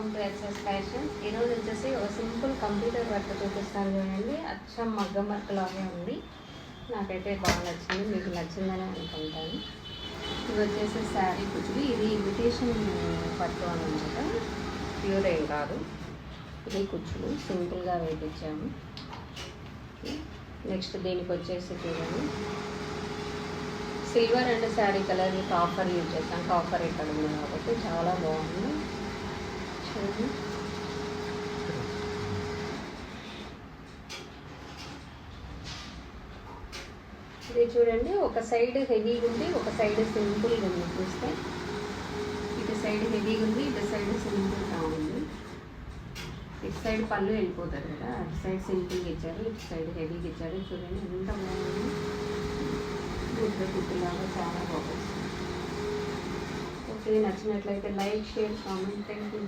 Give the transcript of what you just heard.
Welcome to SS fashion. ఈరోజు వచ్చేసి ఒక సింపుల్ కంప్యూటర్ వర్క్ చూపిస్తాను చూడండి. అచ్చం మగ్గం వర్క్ లాగే ఉంది. నాకైతే బాగా నచ్చింది, మీకు నచ్చిందని అనుకుంటాను. ఇది వచ్చేసి శారీ కుచ్చులు. ఇది ఇమిటేషన్ పట్టు అనమాట, ప్యూర్ ఏం కాదు. ఇది కుచ్చులు సింపుల్గా వేయించాము. నెక్స్ట్ దీనికి వచ్చేసి చూడండి, silver and sari colour copper use చేస్తాను. కాఫర్ ఇక్కడ ఉంది కాబట్టి చాలా బాగుంది. చూడండి, ఇది చూడండి, ఒక సైడ్ హెవీగా ఉంది, ఒక సైడ్ సింపుల్గా ఉంది. చూస్తే ఇటు సైడ్ హెవీగా ఉంది, ఇటు సైడ్ సింపుల్గా ఉంది. ఇటు సైడ్ పళ్ళు వెళ్ళిపోతారు కదా, అటు సైడ్ సింపుల్గా ఇచ్చారు, ఇటు సైడ్ హెవీగా ఇచ్చారు. చూడండి ఎంత బాగుంది, గుడ్డ గుడ్డులాగా చాలా బాగుంది. ఓకే, నచ్చినట్లయితే like, share, comment. Thank you.